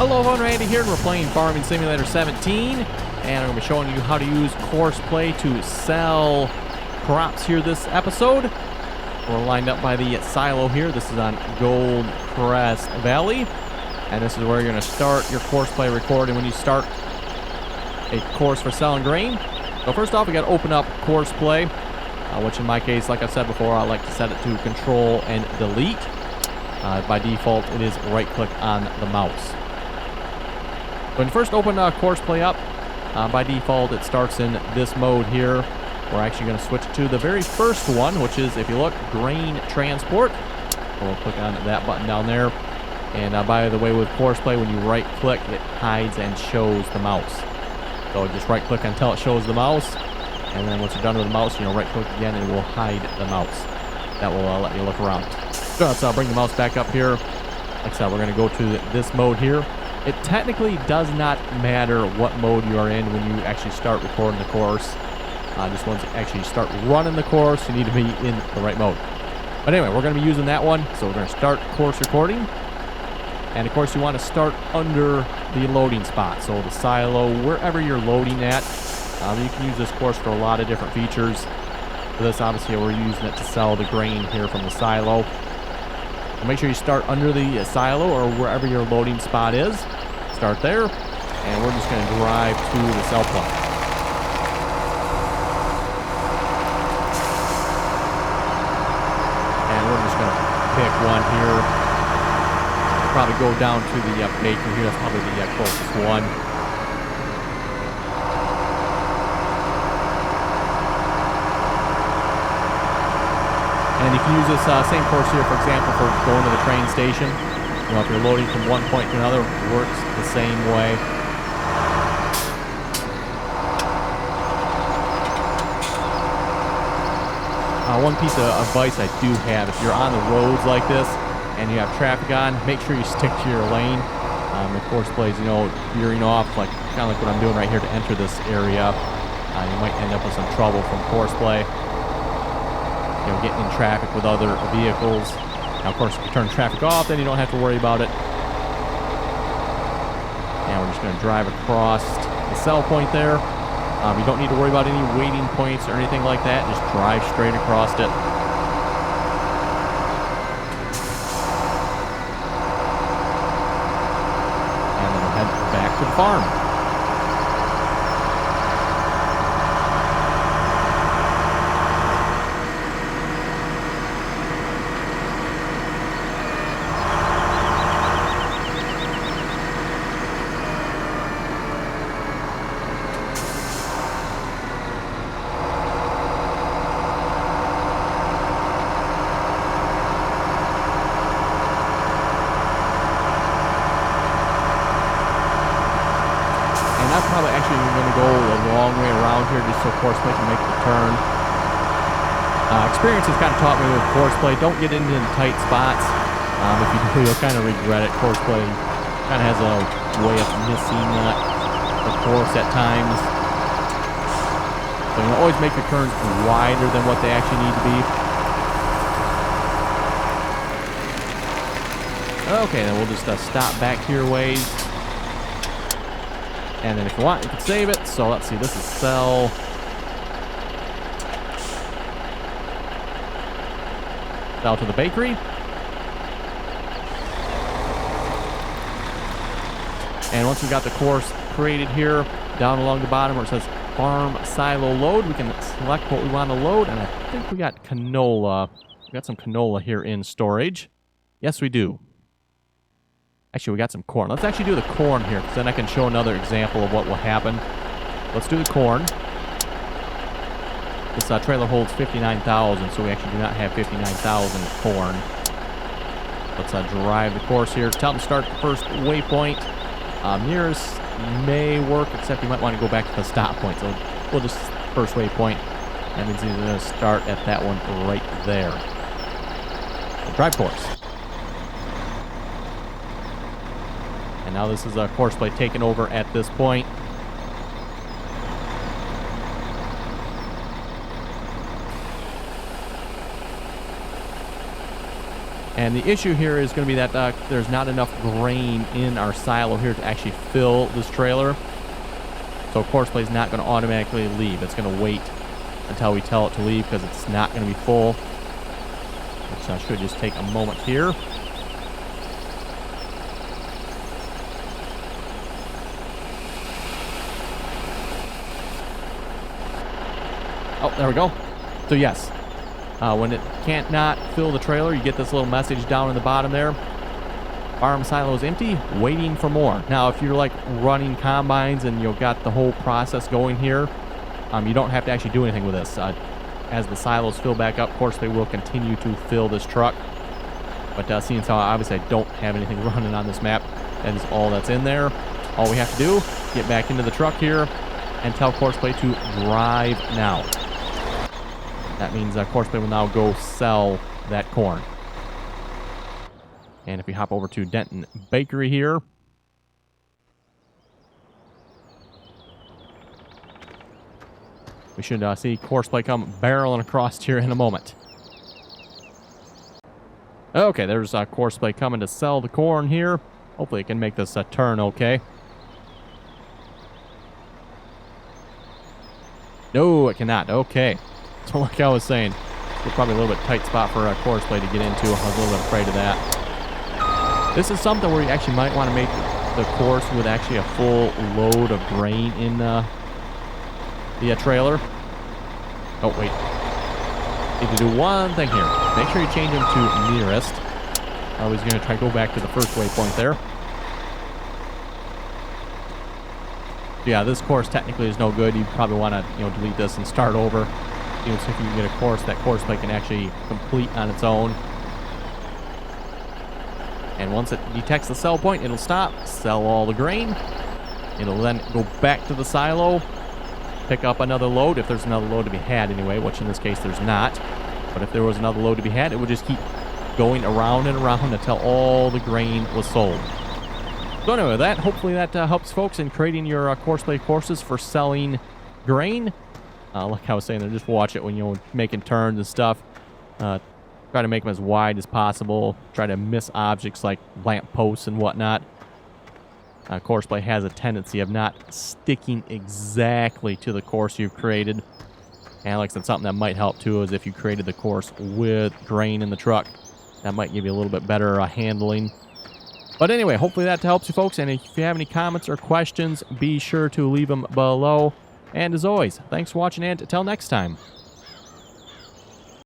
Hello everyone, Randy here, and we're playing Farming Simulator 17, and I'm going to be showing you how to use Courseplay to sell crops here this episode. We're lined up by the silo here. This is on Gold Crest Valley, and this is where you're going to start your Courseplay recording when you start a course for selling grain. So first off, we got to open up Courseplay, which in my case, like I said before, I like to set it to Control and Delete. By default, it is right-click on the mouse. When you first open Courseplay up, by default it starts in this mode here. We're actually going to switch to the very first one, which is, if you look, Grain Transport. We'll click on that button down there. And by the way, with Courseplay, when you right-click, it hides and shows the mouse. So just right-click until it shows the mouse, and then once you're done with the mouse, right-click again, and it will hide the mouse. That will let you look around. So let's bring the mouse back up here. Like I said, we're going to go to this mode here. It technically does not matter what mode you are in when you actually start recording the course. Just once you actually start running the course, you need to be in the right mode. But anyway, we're going to be using that one. So we're going to start course recording. And of course, you want to start under the loading spot. So the silo, wherever you're loading at. You can use this course for a lot of different features. For this, obviously, we're using it to sell the grain here from the silo. So make sure you start under the silo or wherever your loading spot is. Start there, and we're just going to drive to the sell point. And we're just going to pick one here. Probably go down to the bakery here. That's probably the closest one. And you can use this same course here, for example, for going to the train station. If you're loading from one point to another, it works the same way. One piece of advice I do have, if you're on the roads like this and you have traffic on, make sure you stick to your lane. Of course, plays, veering off, kind of like what I'm doing right here to enter this area. You might end up with some trouble from Courseplay. Getting in traffic with other vehicles. Now, of course, if you turn traffic off, then you don't have to worry about it. And we're just going to drive across the sell point there. You don't need to worry about any waiting points or anything like that. Just drive straight across it. And then we'll head back to the farm. I'm probably actually going to go a long way around here just so Courseplay can make the turn. Experience has kind of taught me with Courseplay, don't get into tight spots. If you do, you'll kind of regret it. Courseplay kind of has a way of missing the course at times. So always make your turns wider than what they actually need to be. Okay, then we'll just stop back here ways. And then if you want, you can save it. So let's see, this is sell. Sell to the bakery. And once we got the course created here, down along the bottom where it says Farm Silo Load, we can select what we want to load. And I think we got canola. We got some canola here in storage. Yes, we do. Actually, we got some corn. Let's actually do the corn here, because then I can show another example of what will happen. Let's do the corn. This trailer holds 59,000, so we actually do not have 59,000 corn. Let's drive the course here. Tell them to start at the first waypoint. Nearest may work, except you might want to go back to the stop point. So we'll just first waypoint. That means he's going to start at that one right there. Drive course. And now this is a Courseplay taken over at this point. And the issue here is going to be that there's not enough grain in our silo here to actually fill this trailer. So Courseplay is not going to automatically leave. It's going to wait until we tell it to leave because it's not going to be full. Which should just take a moment here. Oh, there we go. So yes, when it can't not fill the trailer, you get this little message down in the bottom there. Farm silo is empty, waiting for more. Now, if you're like running combines and you've got the whole process going here, you don't have to actually do anything with this. As the silos fill back up, Courseplay will continue to fill this truck. But seeing as how obviously I don't have anything running on this map, that is all that's in there. All we have to do, get back into the truck here and tell Courseplay to drive now. That means Courseplay will now go sell that corn. And if we hop over to Denton Bakery here, we should see Courseplay come barreling across here in a moment. Okay, there's Courseplay coming to sell the corn here. Hopefully it can make this turn okay. No, it cannot. Okay. So like I was saying, it's probably a little bit tight spot for Courseplay to get into. I was a little bit afraid of that. This is something where you actually might want to make the course with actually a full load of grain in the trailer. Oh, wait. Need to do one thing here. Make sure you change them to nearest. I was going to try to go back to the first waypoint there. Yeah, this course technically is no good. You probably want to, delete this and start over. So if you can get a course that Courseplay can actually complete on its own. And once it detects the sell point, it'll stop, sell all the grain. It'll then go back to the silo, pick up another load, if there's another load to be had anyway, which in this case there's not. But if there was another load to be had, it would just keep going around and around until all the grain was sold. So anyway, hopefully that helps folks in creating your Courseplay courses for selling grain. Like I was saying, just watch it when you're making turns and stuff. Try to make them as wide as possible. Try to miss objects like lamp posts and whatnot. Courseplay has a tendency of not sticking exactly to the course you've created. And like I said, something that might help too is if you created the course with grain in the truck. That might give you a little bit better handling. But anyway, hopefully that helps you folks. And if you have any comments or questions, be sure to leave them below. And as always, thanks for watching, and until next time.